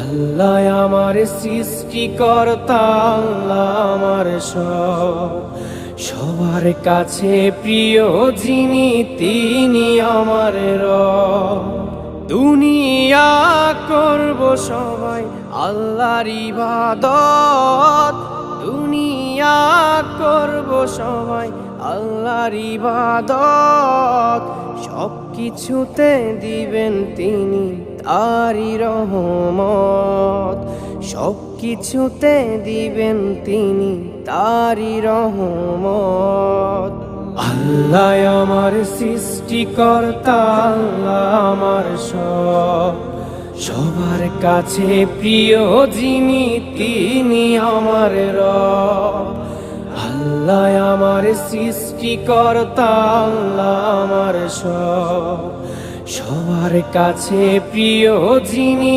আল্লাহ আমার সৃষ্টিকর্তা, আল্লাহ আমার সবার কাছে প্রিয় যিনি তিনি আমার রব। দুনিয়া করব সবাই আল্লাহর ইবাদত, দুনিয়া করব সবাই আল্লাহর ইবাদত। সব কিছুতে দিবেন তিনি তারি রহমত, সব কিছুতে দিবেন তিনি তারি রহমত। আল্লাহ আমার সৃষ্টিকর্তা, আল্লাহ আমার সবার কাছে প্রিয় যিনি তিনি আমার রব। আল্লাহ আমার সৃষ্টিকর্তা, আল্লাহ আমার সবার কাছে প্রিয় যিনি